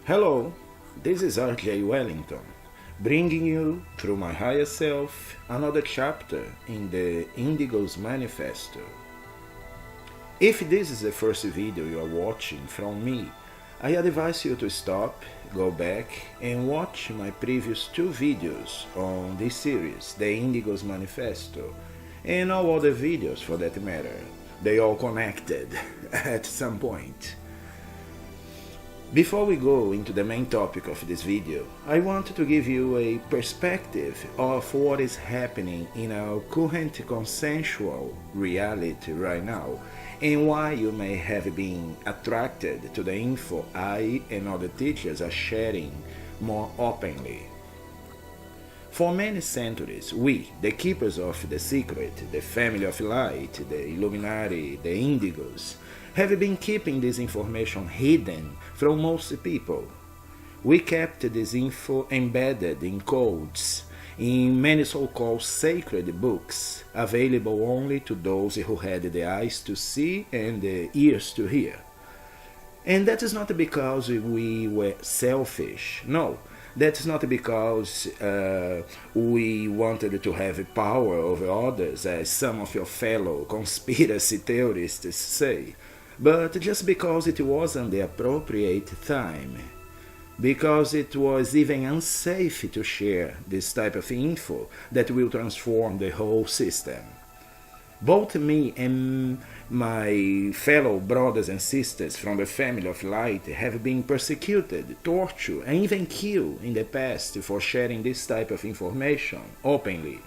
Hello, this is RJ Wellington, bringing you through my higher self another chapter in the Indigo's manifesto. If this is the first video you are watching from me, I advise you to stop, go back and watch my previous two videos on this series, the Indigo's manifesto, and all other videos for that matter. They all connected at some point. Before we go into the main topic of this video, I want to give you a perspective of what is happening in our current consensual reality right now and why you may have been attracted to the info I and other teachers are sharing more openly. For many centuries, we, the keepers of the secret, the family of light, the Illuminati, the Indigos, have been keeping this information hidden from most people. We kept this info embedded in codes, in many so-called sacred books, available only to those who had the eyes to see and the ears to hear. And that is not because we were selfish, no. That's not because we wanted to have power over others, as some of your fellow conspiracy theorists say, but just because it wasn't the appropriate time. Because it was even unsafe to share this type of info that will transform the whole system. Both me and my fellow brothers and sisters from the family of light have been persecuted, tortured, and even killed in the past for sharing this type of information openly.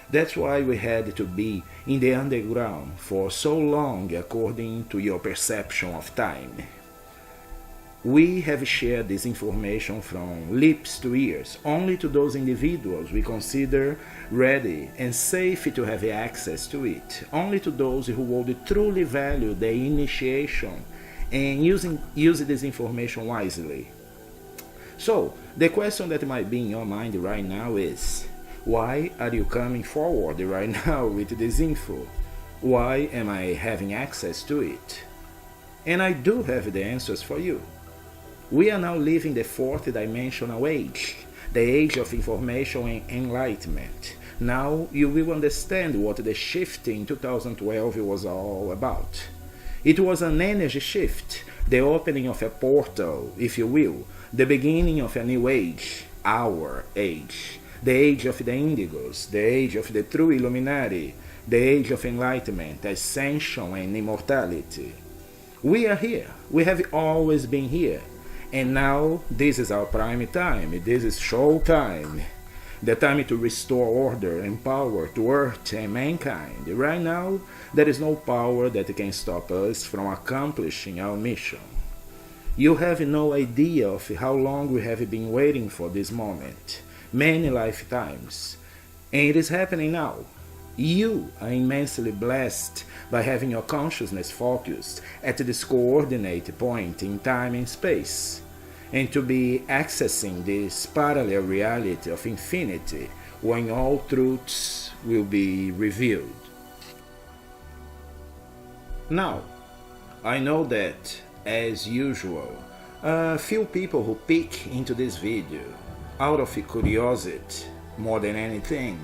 That's why we had to be in the underground for so long according to your perception of time. We have shared this information from lips to ears only to those individuals we consider ready and safe to have access to it, only to those who would truly value the initiation and use this information wisely. So, the question that might be in your mind right now is, why are you coming forward right now with this info? Why am I having access to it? And I do have the answers for you. We are now living the fourth dimensional age, the age of information and enlightenment. Now you will understand what the shift in 2012 was all about. It was an energy shift, the opening of a portal, if you will, the beginning of a new age, our age, the age of the Indigos, the age of the true Illuminati, the age of enlightenment, ascension and immortality. We are here, we have always been here. And now, this is our prime time, this is show time. The time to restore order and power to Earth and mankind. Right now, there is no power that can stop us from accomplishing our mission. You have no idea of how long we have been waiting for this moment. Many lifetimes. And it is happening now. You are immensely blessed by having your consciousness focused at this coordinate point in time and space, and to be accessing this parallel reality of infinity when all truths will be revealed. Now, I know that, as usual, a few people who peek into this video out of curiosity more than anything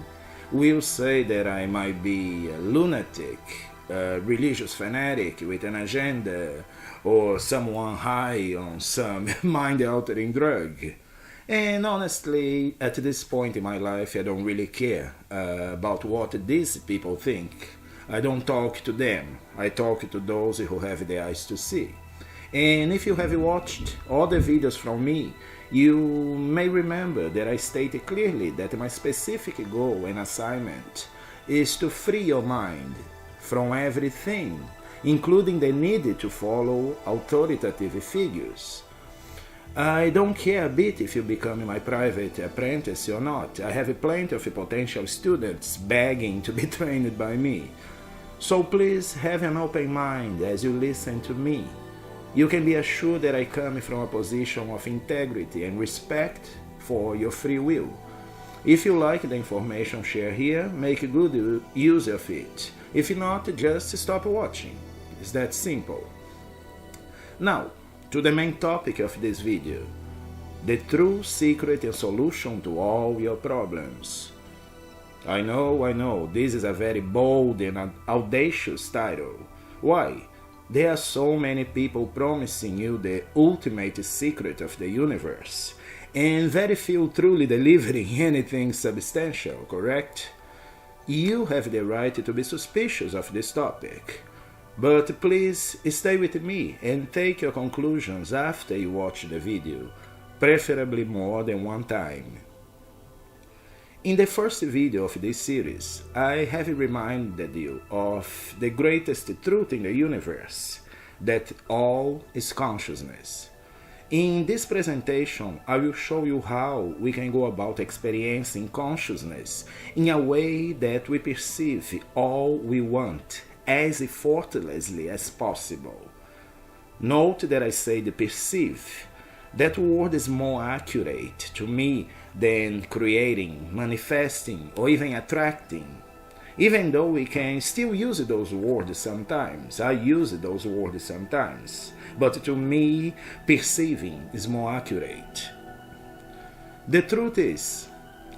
will say that I might be a lunatic, a religious fanatic with an agenda, or someone high on some mind-altering drug. And honestly, at this point in my life, I don't really care about what these people think. I don't talk to them, I talk to those who have the eyes to see. And if you have watched other videos from me, you may remember that I stated clearly that my specific goal and assignment is to free your mind from everything, including the need to follow authoritative figures. I don't care a bit if you become my private apprentice or not. I have plenty of potential students begging to be trained by me. So please have an open mind as you listen to me. You can be assured that I come from a position of integrity and respect for your free will. If you like the information shared here, make good use of it. If not, just stop watching. It's that simple. Now, to the main topic of this video. the true secret and solution to all your problems. I know, this is a very bold and audacious title. Why? There are so many people promising you the ultimate secret of the universe, and very few truly delivering anything substantial, correct? You have the right to be suspicious of this topic. But please stay with me and take your conclusions after you watch the video, preferably more than one time. In the first video of this series, I have reminded you of the greatest truth in the universe, that all is consciousness. In this presentation, I will show you how we can go about experiencing consciousness in a way that we perceive all we want as effortlessly as possible. Note that I say the perceive. That word is more accurate to me than creating, manifesting, or even attracting. Even though we can still use those words sometimes. I use those words sometimes. But to me, perceiving is more accurate. The truth is,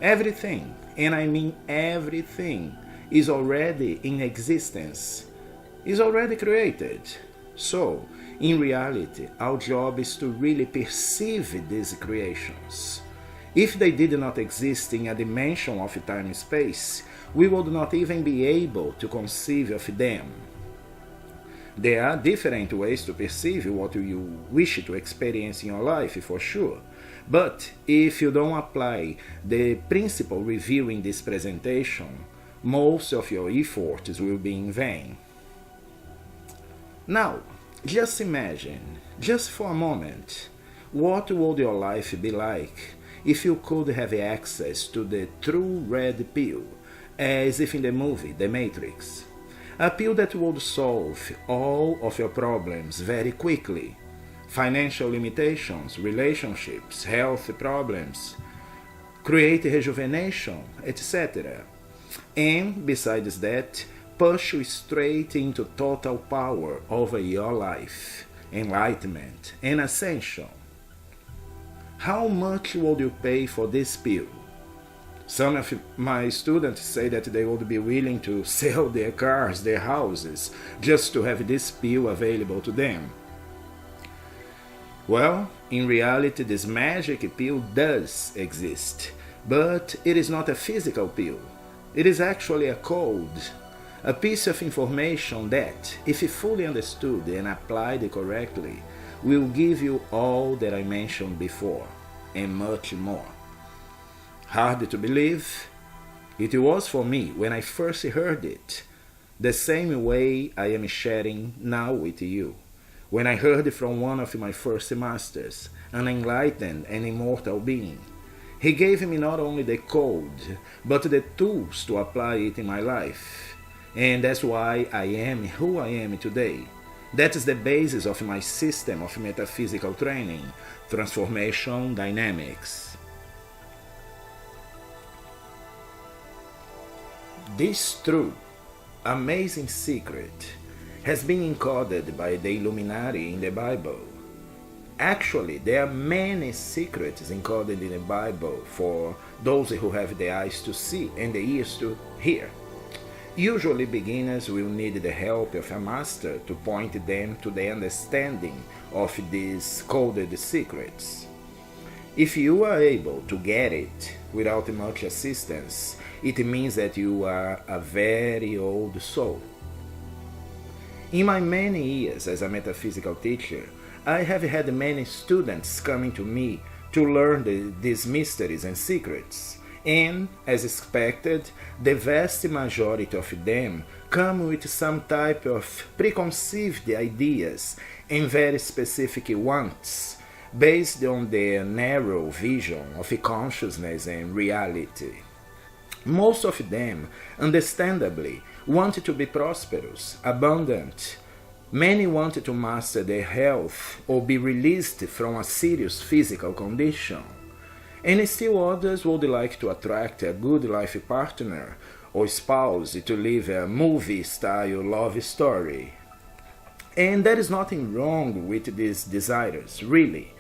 everything, and I mean everything, is already in existence, is already created. So, in reality, our job is to really perceive these creations. If they did not exist in a dimension of time and space, we would not even be able to conceive of them. There are different ways to perceive what you wish to experience in your life, for sure. But if you don't apply the principle revealed in this presentation, most of your efforts will be in vain. Now, just imagine, just for a moment, what would your life be like if you could have access to the true red pill, as if in the movie The Matrix? A pill that would solve all of your problems very quickly. Financial limitations, relationships, health problems, create rejuvenation, etc. And besides that, push you straight into total power over your life, enlightenment, and ascension. How much would you pay for this pill? Some of my students say that they would be willing to sell their cars, their houses, just to have this pill available to them. Well, in reality, this magic pill does exist, but it is not a physical pill. It is actually a code, a piece of information that, if fully understood and applied correctly, will give you all that I mentioned before, and much more. Hard to believe? It was for me when I first heard it, the same way I am sharing now with you. When I heard from one of my first masters, an enlightened and immortal being, he gave me not only the code, but the tools to apply it in my life. And that's why I am who I am today. That is the basis of my system of metaphysical training, transformation dynamics. This true, amazing secret has been encoded by the Illuminati in the Bible. Actually, there are many secrets encoded in the Bible for those who have the eyes to see and the ears to hear. Usually beginners will need the help of a master to point them to the understanding of these coded secrets. If you are able to get it without much assistance, it means that you are a very old soul. In my many years as a metaphysical teacher, I have had many students coming to me to learn these mysteries and secrets, and, as expected, the vast majority of them come with some type of preconceived ideas and very specific wants, based on their narrow vision of consciousness and reality. Most of them, understandably, want to be prosperous, abundant. Many want to master their health or be released from a serious physical condition. And still others would like to attract a good life partner or spouse to live a movie-style love story. And there is nothing wrong with these desires, really.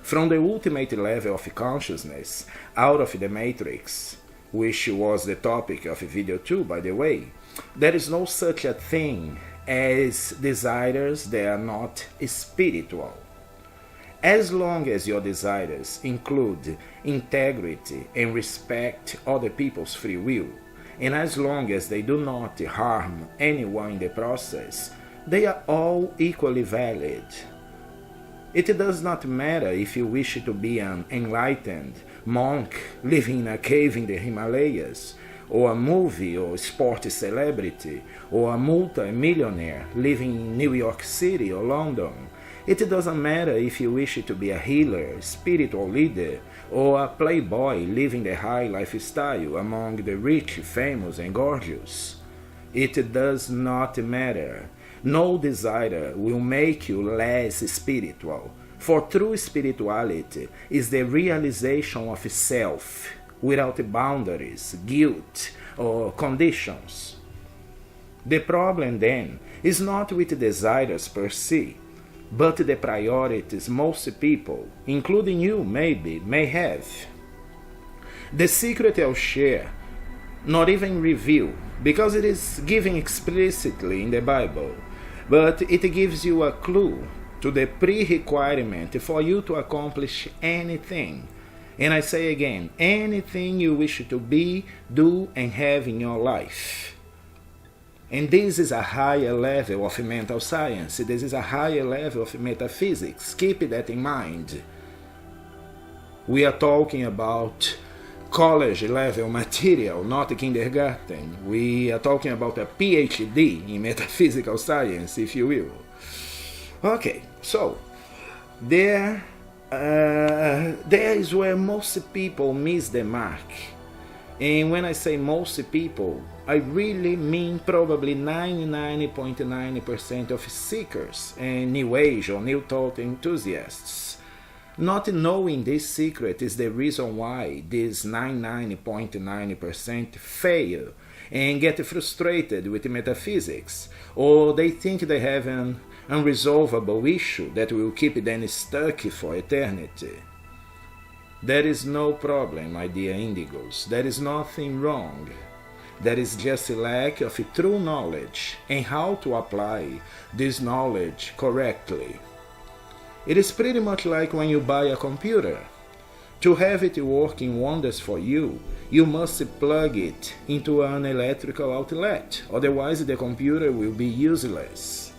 from the ultimate level of consciousness, out of the matrix, which was the topic of video 2, by the way, there is no such a thing as desires that are not spiritual. As long as your desires include integrity and respect other people's free will, and as long as they do not harm anyone in the process, they are all equally valid. It does not matter if you wish to be an enlightened monk living in a cave in the Himalayas, or a movie or sport celebrity, or a multi-millionaire living in New York City or London. It doesn't matter if you wish to be a healer, spiritual leader, or a playboy living the high lifestyle among the rich, famous, and gorgeous. It does not matter. No desire will make you less spiritual, for true spirituality is the realization of self without boundaries, guilt, or conditions. The problem then is not with desires per se, but the priorities most people, including you maybe, may have. The secret I'll share, not even reveal, because it is given explicitly in the Bible, but it gives you a clue to the pre-requirement for you to accomplish anything. And I say again, anything you wish to be, do, and have in your life. And this is a higher level of mental science. This is a higher level of metaphysics. Keep that in mind. We are talking about college level material, not kindergarten. We are talking about a PhD in metaphysical science, if you will. Okay, so there is where most people miss the mark. And when I say most people, I really mean probably 99.9% of seekers and New Age or New Thought enthusiasts. Not knowing this secret is the reason why these 99.9% fail and get frustrated with metaphysics, or they think they have an unresolvable issue that will keep them stuck for eternity. There is no problem, my dear Indigos. There is nothing wrong. There is just a lack of true knowledge and how to apply this knowledge correctly. It is pretty much like when you buy a computer. To have it working wonders for you, you must plug it into an electrical outlet, otherwise the computer will be useless.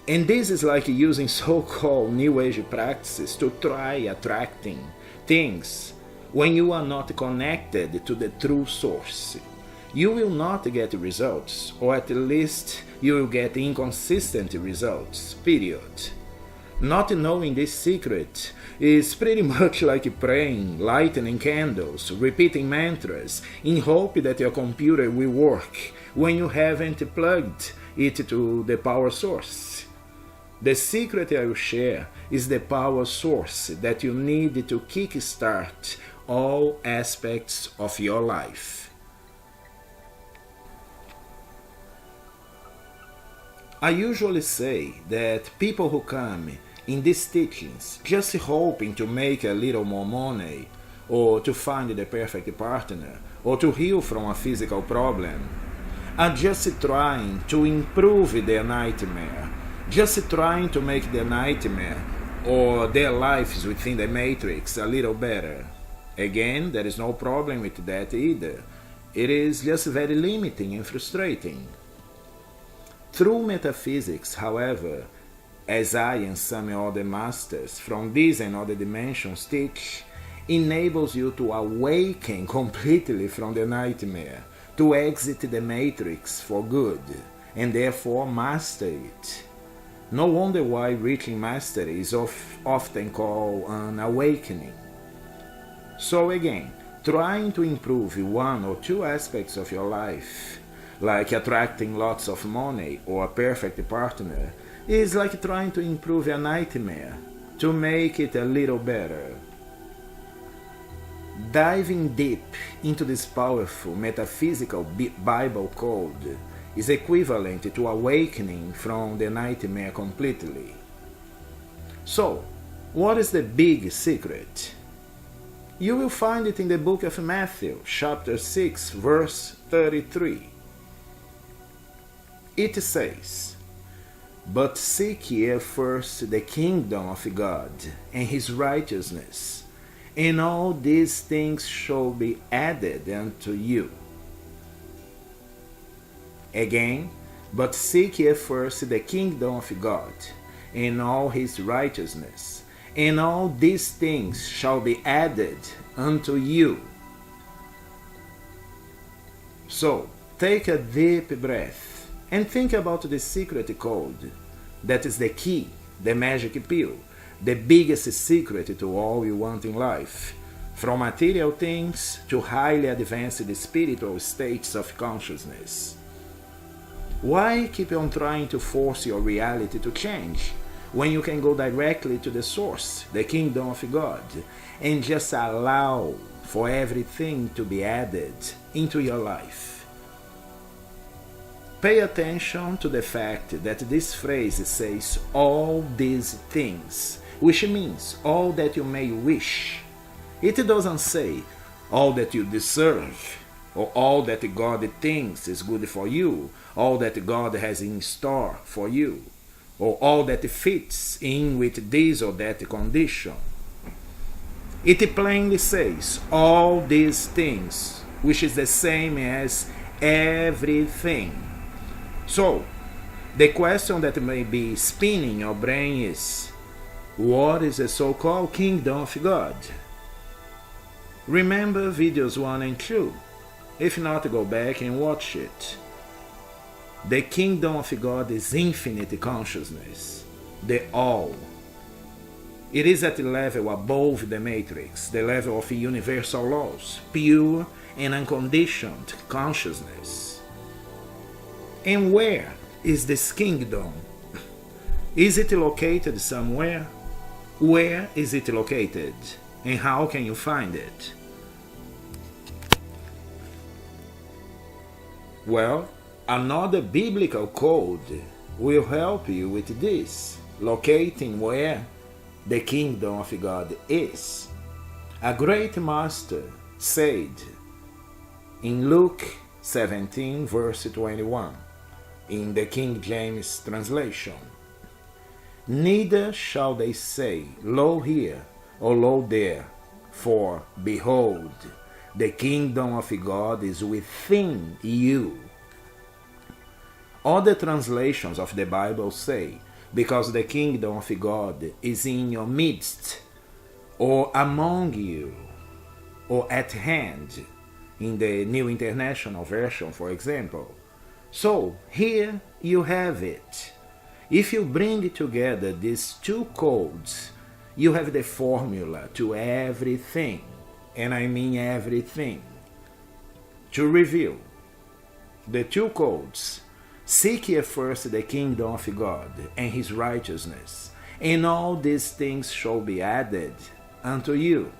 And this is like using so-called New Age practices to try attracting things when you are not connected to the true source. You will not get results, or at least you will get inconsistent results, period. Not knowing this secret is pretty much like praying, lighting candles, repeating mantras in hope that your computer will work when you haven't plugged it to the power source. The secret I will share is the power source that you need to kickstart all aspects of your life. I usually say that people who come in these teachings just hoping to make a little more money, or to find the perfect partner, or to heal from a physical problem, are just trying to improve their nightmare, just trying to make their nightmare or their lives within the matrix a little better. Again, there is no problem with that either. It is just very limiting and frustrating. True metaphysics, however, as I and some other masters from these and other dimensions teach, enables you to awaken completely from the nightmare, to exit the matrix for good, and therefore master it. No wonder why reaching mastery is often called an awakening. So again, trying to improve one or two aspects of your life, like attracting lots of money or a perfect partner, is like trying to improve a nightmare, to make it a little better. Diving deep into this powerful metaphysical Bible code is equivalent to awakening from the nightmare completely. So, What is the big secret? You will find it in the book of Matthew, chapter 6, verse 33. It says, "But seek ye first the kingdom of God and his righteousness, and all these things shall be added unto you." Again, "But seek ye first the kingdom of God and all his righteousness, and all these things shall be added unto you." So, take a deep breath and think about the secret code that is the key, the magic pill, the biggest secret to all you want in life, from material things to highly advanced spiritual states of consciousness. Why keep on trying to force your reality to change when you can go directly to the source, the kingdom of God, and just allow for everything to be added into your life? Pay attention to the fact that this phrase says all these things, which means all that you may wish. It doesn't say all that you deserve, or all that God thinks is good for you, all that God has in store for you, or all that fits in with this or that condition. It plainly says all these things, which is the same as everything. So, the question that may be spinning your brain is, what is the so-called kingdom of God? Remember videos 1 and 2. If not, go back and watch it. The kingdom of God is infinite consciousness, the all. It is at the level above the matrix, the level of universal laws, pure and unconditioned consciousness. And where is this kingdom? Is it located somewhere? Where is it located? And how can you find it? Well, another biblical code will help you with this, locating where the kingdom of God is. A great master said in Luke 17, verse 21, in the King James translation, "Neither shall they say, Lo here, or Lo there, for behold, the kingdom of God is within you." Other translations of the Bible say, because the kingdom of God is in your midst, or among you, or at hand, in the New International Version, for example. So, here you have it. If you bring together these two codes, you have the formula to everything, and I mean everything. To review, the two codes: seek ye first the kingdom of God and his righteousness, and all these things shall be added unto you.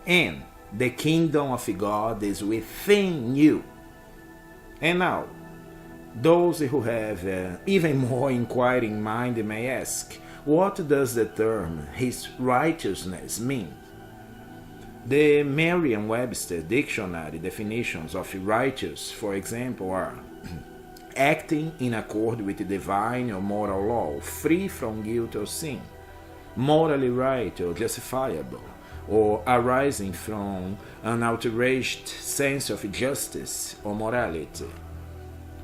And the kingdom of God is within you. And now, those who have even more inquiring mind may ask, what does the term his righteousness mean? The Merriam-Webster dictionary definitions of righteous, for example, are acting in accord with the divine or moral law, free from guilt or sin, morally right or justifiable, or arising from an outraged sense of justice or morality.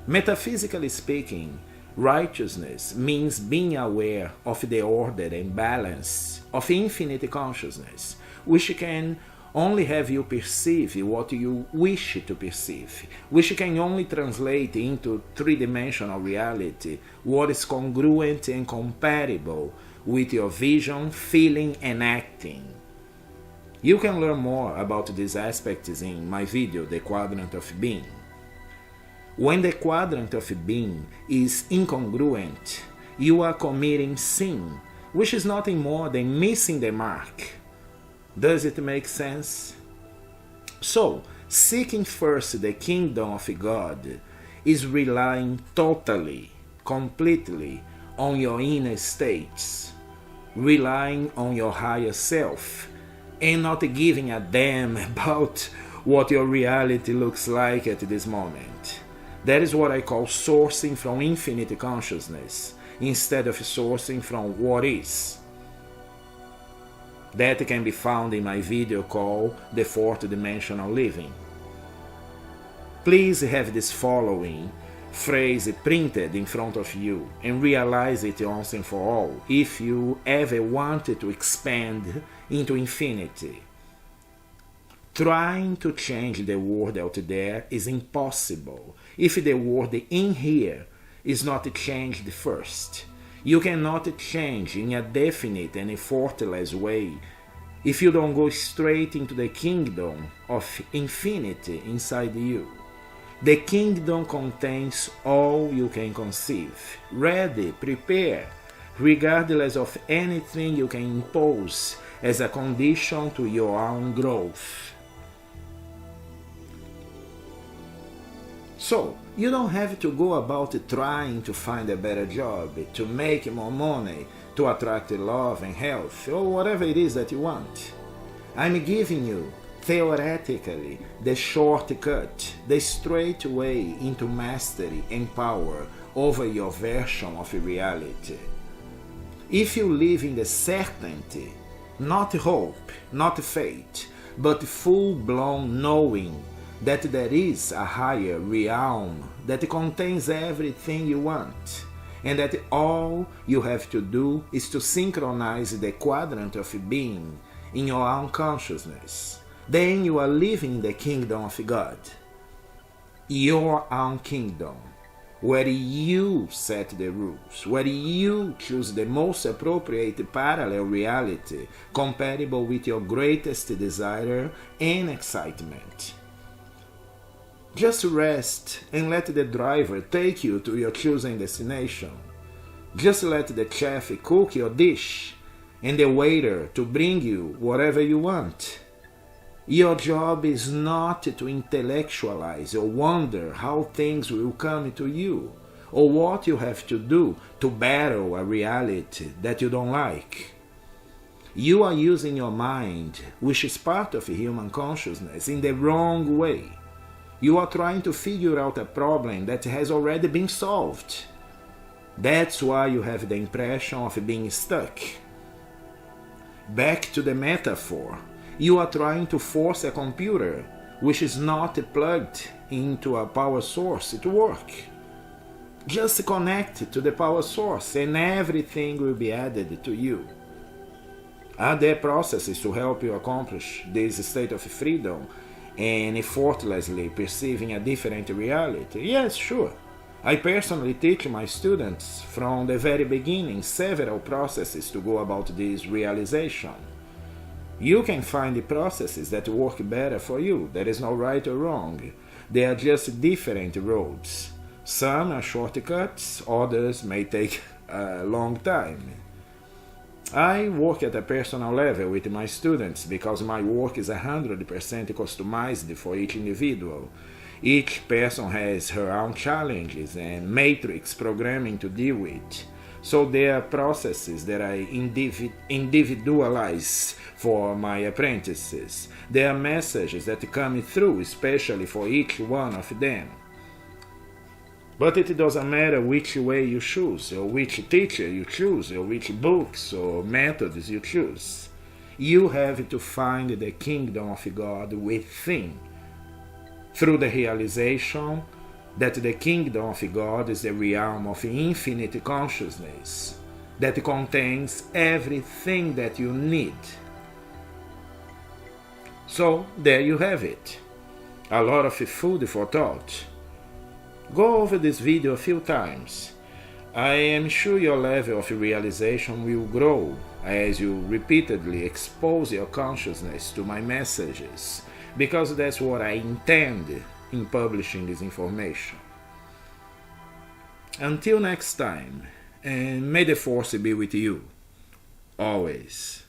Metaphysically speaking, righteousness means being aware of the order and balance of infinite consciousness, which can only have you perceive what you wish to perceive, which can only translate into three-dimensional reality what is congruent and compatible with your vision, feeling, and acting. You can learn more about these aspects in my video, The Quadrant of Being. When the quadrant of being is incongruent, you are committing sin, which is nothing more than missing the mark. Does it make sense? So, seeking first the kingdom of God is relying totally, completely on your inner states. relying on your higher self, and not giving a damn about what your reality looks like at this moment. That is what I call sourcing from infinite consciousness, instead of sourcing from what is. That can be found in my video called The Fourth Dimensional Living. Please have this following phrase printed in front of you and realize it once and for all if you ever wanted to expand into infinity. Trying to change the world out there is impossible if the world in here is not changed first. You cannot change in a definite and effortless way if you don't go straight into the kingdom of infinity inside you. The kingdom contains all you can conceive, ready, prepared, regardless of anything you can impose as a condition to your own growth. So, you don't have to go about trying to find a better job, to make more money, to attract love and health, or whatever it is that you want. I'm giving you, theoretically, the shortcut, the straight way into mastery and power over your version of reality. If you live in the certainty, not hope, not faith, but full-blown knowing that there is a higher realm that contains everything you want, and that all you have to do is to synchronize the quadrant of being in your own consciousness, then you are living the kingdom of God, your own kingdom, where you set the rules, where you choose the most appropriate parallel reality compatible with your greatest desire and excitement. Just rest and let the driver take you to your chosen destination. Just let the chef cook your dish and the waiter to bring you whatever you want. Your job is not to intellectualize or wonder how things will come to you, or what you have to do to battle a reality that you don't like. You are using your mind, which is part of human consciousness, in the wrong way. You are trying to figure out a problem that has already been solved. That's why you have the impression of being stuck. Back to the metaphor. You are trying to force a computer, which is not plugged into a power source, to work. Just connect to the power source and everything will be added to you. Are there processes to help you accomplish this state of freedom and effortlessly perceiving a different reality? Yes, sure. I personally teach my students from the very beginning several processes to go about this realization. You can find the processes that work better for you. There is no right or wrong. They are just different roads. Some are shortcuts, others may take a long time. I work at a personal level with my students because my work is 100% customized for each individual. Each person has her own challenges and matrix programming to deal with. So there are processes that I individualize for my apprentices. There are messages that come through especially for each one of them. But it doesn't matter which way you choose, or which teacher you choose, or which books or methods you choose. You have to find the kingdom of God within, through the realization that the kingdom of God is the realm of infinite consciousness that contains everything that you need. So there you have it. A lot of food for thought. Go over this video a few times. I am sure your level of realization will grow as you repeatedly expose your consciousness to my messages, because that's what I intend in publishing this information. Until next time, and may the force be with you, always.